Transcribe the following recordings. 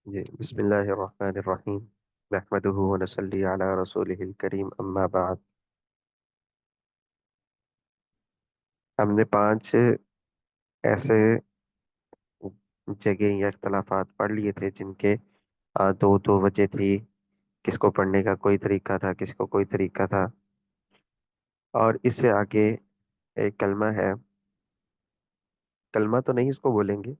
جی بسم اللہ الرحمن الرحیم نحمدہ ونصلی علی رسولہ الکریم اما بعد۔ ہم نے پانچ ایسے جگہ یا اختلافات پڑھ لیے تھے جن کے دو دو وجہ تھی۔ کس کو پڑھنے کا کوئی طریقہ تھا، کس کو کوئی طریقہ تھا، اور اس سے آگے ایک کلمہ ہے۔ کلمہ تو نہیں اس کو بولیں گے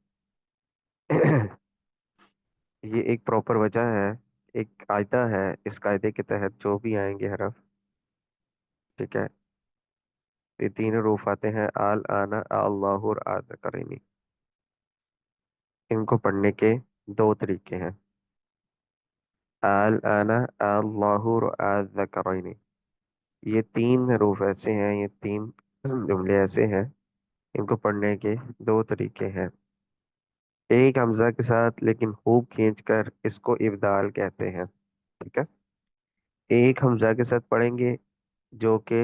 یہ ایک پراپر وجہ ہے، ایک قاعدہ ہے۔ اس قاعدے کے تحت جو بھی آئیں گے حرف، ٹھیک ہے، یہ تین حروف آتے ہیں: آل، آنا، اللہ اور آذکرینی۔ ان کو پڑھنے کے دو طریقے ہیں: آل، آنا، اللہ اور آذکرینی۔ یہ تین حروف ایسے ہیں، یہ تین جملے ایسے ہیں، ان کو پڑھنے کے دو طریقے ہیں۔ ایک حمزہ کے ساتھ لیکن خوب کھینچ کر، اس کو ابدال کہتے ہیں، ٹھیک ہے۔ ایک حمزہ کے ساتھ پڑھیں گے جو کہ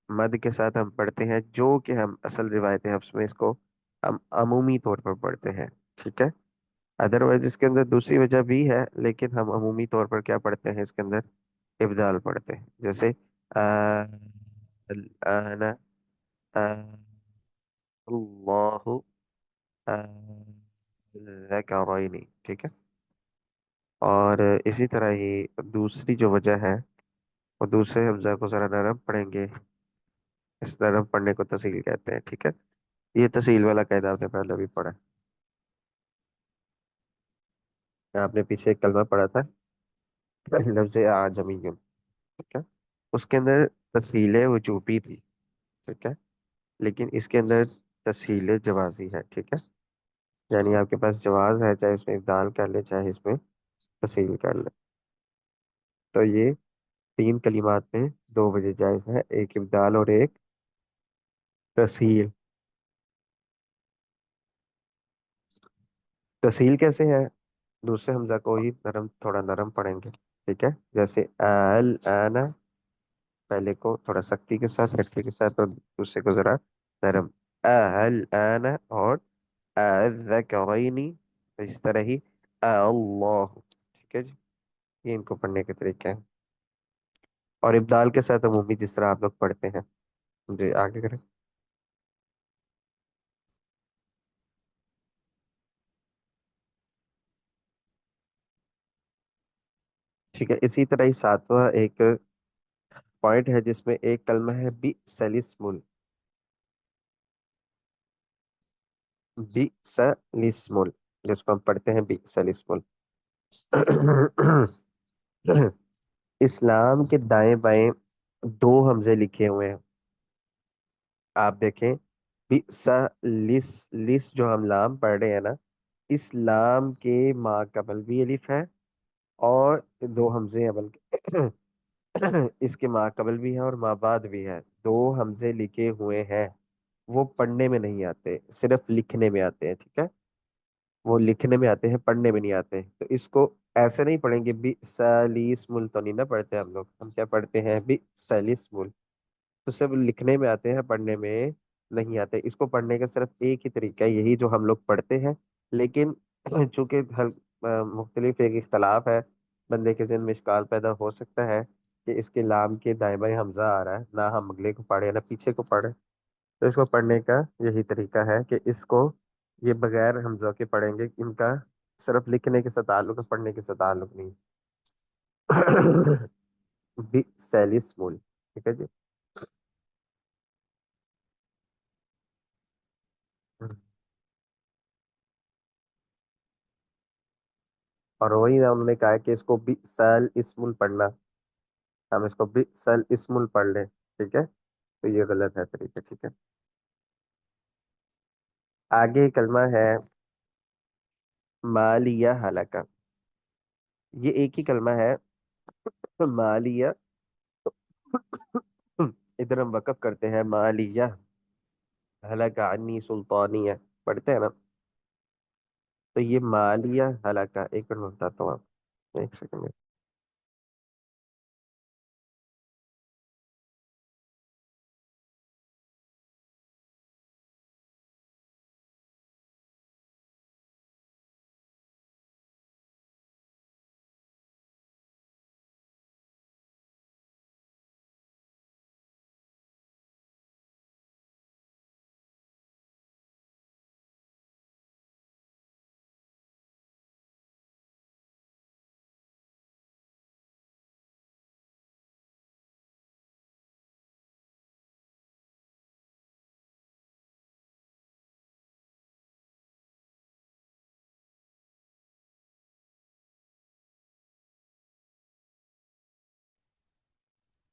مد کے ساتھ ہم پڑھتے ہیں، جو کہ ہم اصل روایت حفظ میں اس کو ہم عمومی طور پر پڑھتے ہیں، ٹھیک ہے۔ ادروائز اس کے اندر دوسری وجہ بھی ہے، لیکن ہم عمومی طور پر کیا پڑھتے ہیں، اس کے اندر ابدال پڑھتے ہیں، جیسے انا، اللہ، ذکرینی، ٹھیک ہے۔ اور اسی طرح ہی دوسری جو وجہ ہے، وہ دوسرے حمزہ کو ذرا نرم پڑھیں گے، اس نرم پڑھنے کو تسہیل کہتے ہیں، ٹھیک ہے۔ یہ تسہیل والا قاعدہ آپ نے پہلے بھی پڑھا ہے۔ آپ نے پیچھے ایک کلمہ پڑھا تھا لفظ اعجمی، ٹھیک ہے، اس کے اندر تسہیل وجوبی تھی، ٹھیک ہے، لیکن اس کے اندر تسہیل جوازی ہے، ٹھیک ہے۔ یعنی آپ کے پاس جواز ہے، چاہے اس میں ابدال کر لے چاہے اس میں تسہیل کر لے۔ تو یہ تین کلمات میں دو وجہ جائز ہے: ایک ابدال اور ایک تسہیل۔ تسہیل کیسے ہے؟ دوسرے حمزہ کو ہی تھوڑا نرم پڑھیں گے، ٹھیک ہے، جیسے الآن، پہلے کو تھوڑا سختی کے ساتھ، سختی کے ساتھ، اور دوسرے کو ذرا نرم، الآن، اور الذکرین، اس طرح ہی اللہ، ٹھیک ہے جی۔ یہ ان کو پڑھنے کے طریقے ہیں، اور ابدال کے ساتھ عمومی جس طرح آپ لوگ پڑھتے ہیں۔ جی آگے کریں۔ ٹھیک ہے، اسی طرح ہی ساتواں ایک پوائنٹ ہے جس میں ایک کلمہ ہے بئسلسم، بئسلسم، جس کو ہم پڑھتے ہیں بئسلسم۔ اسلام کے دائیں بائیں دو حمزے لکھے ہوئے ہیں، آپ دیکھیں، بئس، لس، لس جو ہم لام پڑھ رہے ہیں نا، اس لام کے ما قبل بھی الف ہے، اور دو حمزے ہیں، بلکہ اس کے ما قبل بھی ہے اور ما بعد بھی ہے، دو حمزے لکھے ہوئے ہیں۔ وہ پڑھنے میں نہیں آتے، صرف لکھنے میں آتے ہیں، ٹھیک ہے۔ وہ لکھنے میں آتے ہیں، پڑھنے میں نہیں آتے، تو اس کو ایسے نہیں پڑھیں گے بھی سلیس مل، تو نہیں نہ پڑھتے ہم لوگ، ہم کیا پڑھتے ہیں بھی سلیس مل، تو صرف لکھنے میں آتے ہیں، پڑھنے میں نہیں آتے۔ اس کو پڑھنے کا صرف ایک ہی طریقہ ہے، یہی جو ہم لوگ پڑھتے ہیں، لیکن چونکہ مختلف ایک اختلاف ہے، بندے کے ذہن میں اشکال پیدا ہو سکتا ہے کہ اس کے لام کے دائیں بائیں حمزہ آ رہا ہے، نہ ہم اگلے کو پڑھے نہ پیچھے کو پڑھے، تو اس کو پڑھنے کا یہی طریقہ ہے کہ اس کو یہ بغیر حمزہ کے پڑھیں گے، ان کا صرف لکھنے کے ساتھ تعلق ہے، پڑھنے کے ساتھ تعلق نہیں۔ بی سیلس مول، ٹھیک ہے جی۔ اور وہی نا انہوں نے کہا کہ اس کو بی سیل اسمول پڑھنا، ہم اس کو بی سیل اسمول پڑھ لیں، ٹھیک ہے، تو یہ غلط ہے طریقہ، ٹھیک ہے۔ آگے کلمہ ہے مالیہ ہلاکا، یہ ایک ہی کلمہ ہے، مالیہ، ادھر ہم وقف کرتے ہیں مالیہ ہلاکا عنی سلطانیہ، پڑھتے ہیں نا، تو یہ مالیہ ہلاکا، ایک منٹ میں بتاتا ہوں آپ، ایک سیکنڈ۔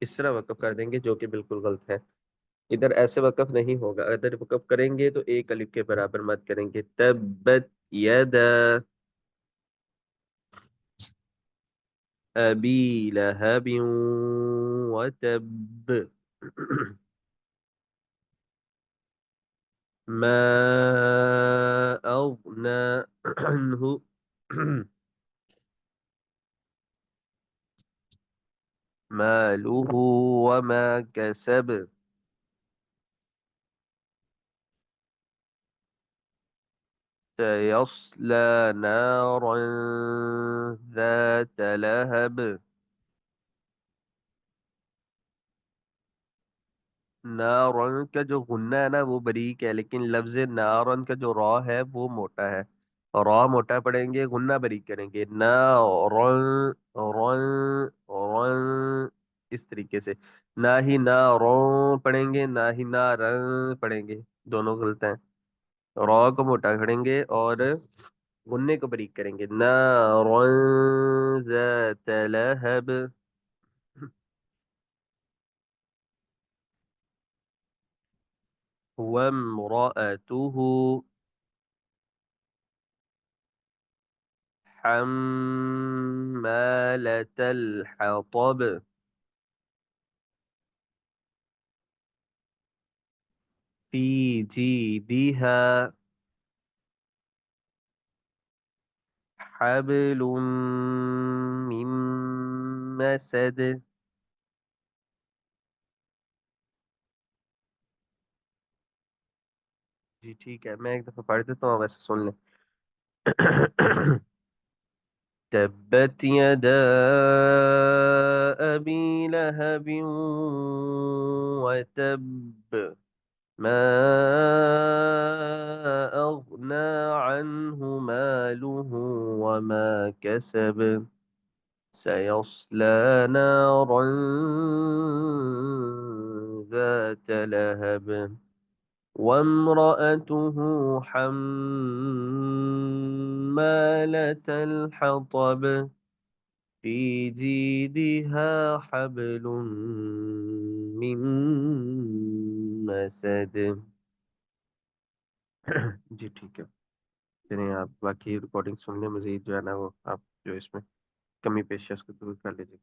اس طرح وقف کر دیں گے جو کہ بالکل غلط ہے. ادھر ایسے وقف نہیں ہوگا. اگر وقف کریں گے تو ایک الف کے برابر مت کریں گے. تبت یدا ابی لہب وتب. ما أغنى عنه ماله وما كسب. سيصلى نارا ذات لهب. نارن کا جو غنہ ہے نا وہ باریک ہے، لیکن لفظ نارن کا جو را ہے وہ موٹا ہے. را موٹا پڑھیں گے، غنہ باریک کریں گے. نارن رن رن اس طریقے سے. نہ ہی نہ رو پڑھیں گے، نہ ہی نہ رن پڑھیں گے. دونوں غلط ہیں. را کو موٹا کریں گے اور غنے کو باریک کریں گے. نارن ذات لہب. وامرأته حمالة الحطب. في جيدها حبل من مسد. جی ٹھیک ہے، میں ایک دفعہ پڑھ دیتا ہوں، ویسے سن لیں. تبت يدا أبي لهب وتب. ما أغنى عنه ماله وما كسب. سيصلى نارا ذات لهب. وامرأته حمالة الحطب. في جيدها حبل من مسد. جی ٹھیک ہے. چلیں آپ باقی ریکارڈنگ سن لیں، مزید جو ہے نا وہ آپ جو اس میں کمی پیش ہے اس کو دور کر لیجیے.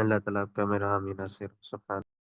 اللہ تعالیٰ آپ کا میرا آمین ناصر سبحان